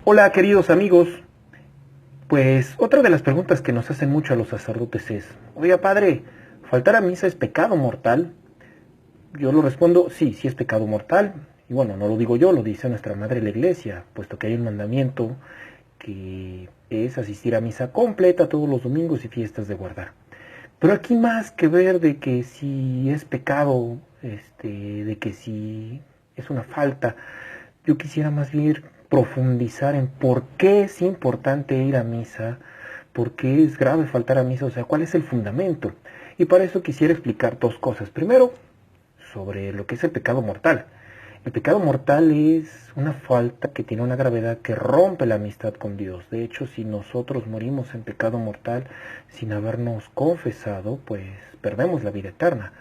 Hola queridos amigos, pues otra de las preguntas que nos hacen mucho a los sacerdotes es, oiga padre, ¿faltar a misa es pecado mortal? Yo lo respondo, sí, sí es pecado mortal, y bueno, no lo digo yo, lo dice nuestra madre la iglesia, puesto que hay un mandamiento que es asistir a misa completa todos los domingos y fiestas de guardar. Pero aquí más que ver de que si es pecado, de que si es una falta, yo quisiera más bien profundizar en por qué es importante ir a misa, por qué es grave faltar a misa, o sea, cuál es el fundamento. Y para eso quisiera explicar dos cosas. Primero, sobre lo que es el pecado mortal. El pecado mortal es una falta que tiene una gravedad que rompe la amistad con Dios. De hecho, si nosotros morimos en pecado mortal sin habernos confesado, pues perdemos la vida eterna.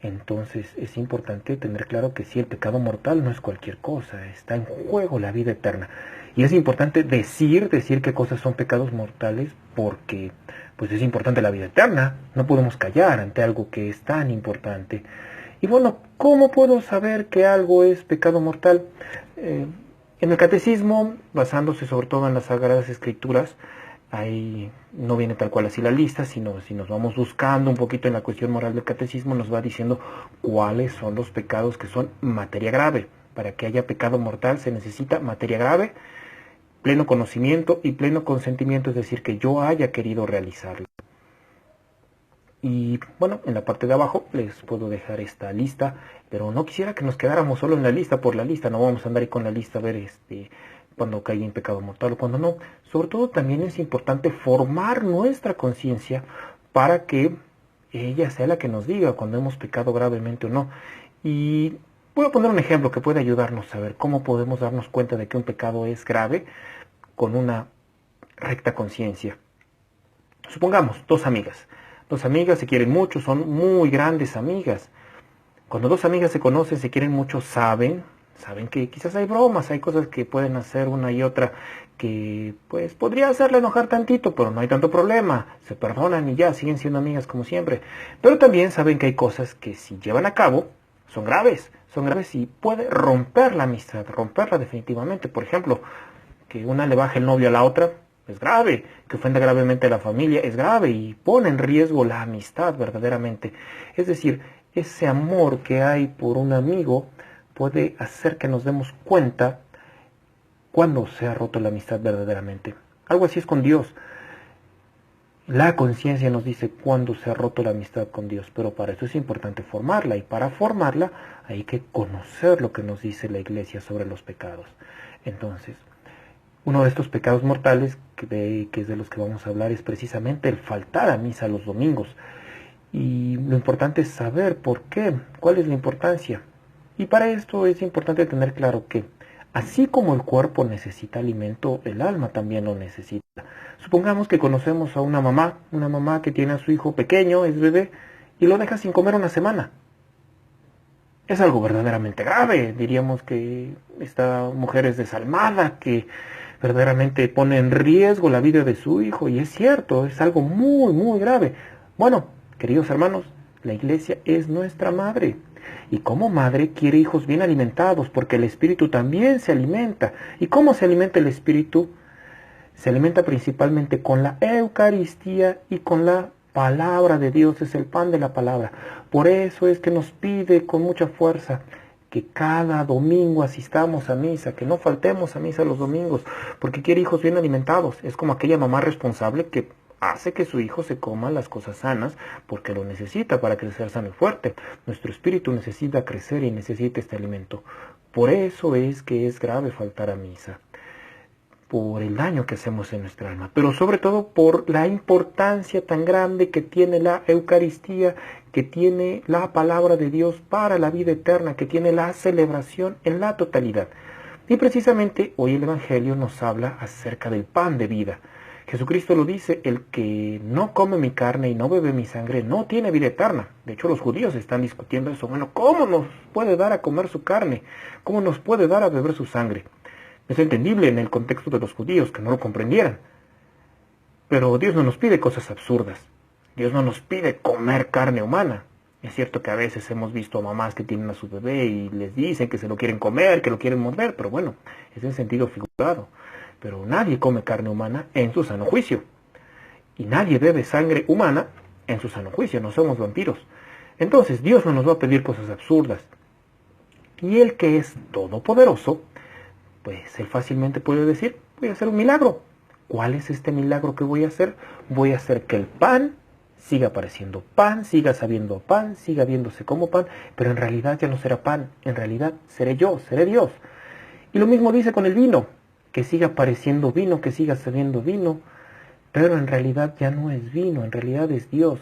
Entonces es importante tener claro que si el pecado mortal no es cualquier cosa, está en juego la vida eterna. Y es importante decir qué cosas son pecados mortales porque pues es importante la vida eterna. No podemos callar ante algo que es tan importante. Y bueno, ¿cómo puedo saber que algo es pecado mortal? Eh, en el catecismo, basándose sobre todo en las Sagradas Escrituras, ahí no viene tal cual así la lista, sino si nos vamos buscando un poquito en la cuestión moral del catecismo, nos va diciendo cuáles son los pecados que son materia grave. Para que haya pecado mortal se necesita materia grave, pleno conocimiento y pleno consentimiento, es decir, que yo haya querido realizarlo. Y bueno, en la parte de abajo les puedo dejar esta lista, pero no quisiera que nos quedáramos solo en la lista por la lista, no vamos a andar ahí con la lista a ver cuando cae en pecado mortal o cuando no. Sobre todo también es importante formar nuestra conciencia para que ella sea la que nos diga cuando hemos pecado gravemente o no. Y voy a poner un ejemplo que puede ayudarnos a ver cómo podemos darnos cuenta de que un pecado es grave con una recta conciencia. Supongamos dos amigas. Dos amigas se quieren mucho, son muy grandes amigas. Cuando dos amigas se conocen, se quieren mucho, saben que quizás hay bromas, hay cosas que pueden hacer una y otra que pues podría hacerle enojar tantito, pero no hay tanto problema, se perdonan y ya, siguen siendo amigas como siempre. Pero también saben que hay cosas que si llevan a cabo son graves y puede romper la amistad, romperla definitivamente. Por ejemplo, que una le baje el novio a la otra, es grave, que ofenda gravemente a la familia, es grave y pone en riesgo la amistad verdaderamente. Es decir, ese amor que hay por un amigo puede hacer que nos demos cuenta cuando se ha roto la amistad verdaderamente. Algo así es con Dios. La conciencia nos dice cuándo se ha roto la amistad con Dios, pero para eso es importante formarla y para formarla hay que conocer lo que nos dice la Iglesia sobre los pecados. Entonces, uno de estos pecados mortales, que es de los que vamos a hablar, es precisamente el faltar a misa los domingos. Y lo importante es saber por qué, cuál es la importancia. Y para esto es importante tener claro que, así como el cuerpo necesita alimento, el alma también lo necesita. Supongamos que conocemos a una mamá que tiene a su hijo pequeño, es bebé, y lo deja sin comer una semana. Es algo verdaderamente grave, diríamos que esta mujer es desalmada, que verdaderamente pone en riesgo la vida de su hijo, y es cierto, es algo muy, muy grave. Bueno, queridos hermanos, la iglesia es nuestra madre, y como madre quiere hijos bien alimentados, porque el espíritu también se alimenta. ¿Y cómo se alimenta el espíritu? Se alimenta principalmente con la Eucaristía y con la palabra de Dios, es el pan de la palabra. Por eso es que nos pide con mucha fuerza que cada domingo asistamos a misa, que no faltemos a misa los domingos, porque quiere hijos bien alimentados. Es como aquella mamá responsable que hace que su hijo se coma las cosas sanas porque lo necesita para crecer sano y fuerte. Nuestro espíritu necesita crecer y necesita este alimento. Por eso es que es grave faltar a misa, por el daño que hacemos en nuestra alma, pero sobre todo por la importancia tan grande que tiene la Eucaristía, que tiene la palabra de Dios para la vida eterna, que tiene la celebración en la totalidad. Y precisamente hoy el Evangelio nos habla acerca del pan de vida. Jesucristo lo dice, el que no come mi carne y no bebe mi sangre no tiene vida eterna. De hecho, los judíos están discutiendo eso. Bueno, ¿cómo nos puede dar a comer su carne? ¿Cómo nos puede dar a beber su sangre? Es entendible en el contexto de los judíos que no lo comprendieran. Pero Dios no nos pide cosas absurdas. Dios no nos pide comer carne humana. Es cierto que a veces hemos visto a mamás que tienen a su bebé y les dicen que se lo quieren comer, que lo quieren morder, pero bueno, es en sentido figurado. Pero nadie come carne humana en su sano juicio. Y nadie bebe sangre humana en su sano juicio, no somos vampiros. Entonces Dios no nos va a pedir cosas absurdas. Y el que es todopoderoso, pues él fácilmente puede decir, voy a hacer un milagro. ¿Cuál es este milagro que voy a hacer? Voy a hacer que el pan siga pareciendo pan, siga sabiendo pan, siga viéndose como pan, pero en realidad ya no será pan, en realidad seré yo, seré Dios. Y lo mismo dice con el vino, que siga pareciendo vino, que siga sabiendo vino, pero en realidad ya no es vino, en realidad es Dios.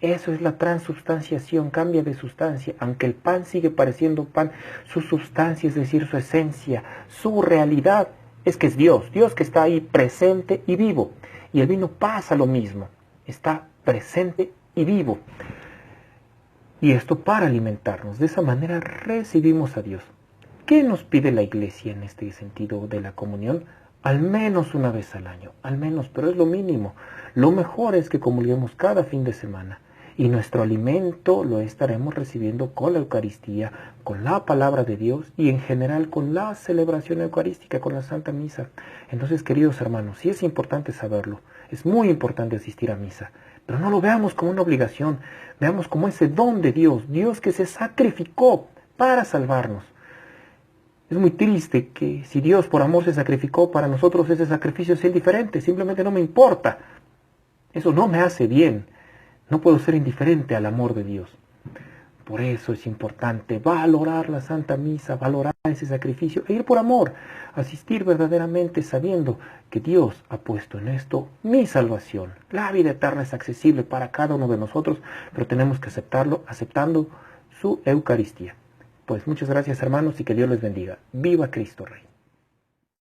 Eso es la transubstanciación, cambia de sustancia. Aunque el pan sigue pareciendo pan, su sustancia, es decir, su esencia, su realidad, es que es Dios, Dios que está ahí presente y vivo. Y el vino pasa lo mismo, está presente y vivo. Y esto para alimentarnos. De esa manera recibimos a Dios. ¿Qué nos pide la iglesia en este sentido de la comunión? Al menos una vez al año, al menos, pero es lo mínimo. Lo mejor es que comulguemos cada fin de semana. Y nuestro alimento lo estaremos recibiendo con la Eucaristía, con la palabra de Dios y en general con la celebración eucarística, con la Santa Misa. Entonces, queridos hermanos, sí es importante saberlo. Es muy importante asistir a misa. Pero no lo veamos como una obligación. Veamos como ese don de Dios, Dios que se sacrificó para salvarnos. Es muy triste que si Dios por amor se sacrificó, para nosotros ese sacrificio sea indiferente, simplemente no me importa. Eso no me hace bien. No puedo ser indiferente al amor de Dios. Por eso es importante valorar la Santa Misa, valorar ese sacrificio e ir por amor, asistir verdaderamente sabiendo que Dios ha puesto en esto mi salvación. La vida eterna es accesible para cada uno de nosotros, pero tenemos que aceptarlo aceptando su Eucaristía. Pues muchas gracias hermanos y que Dios les bendiga. ¡Viva Cristo Rey!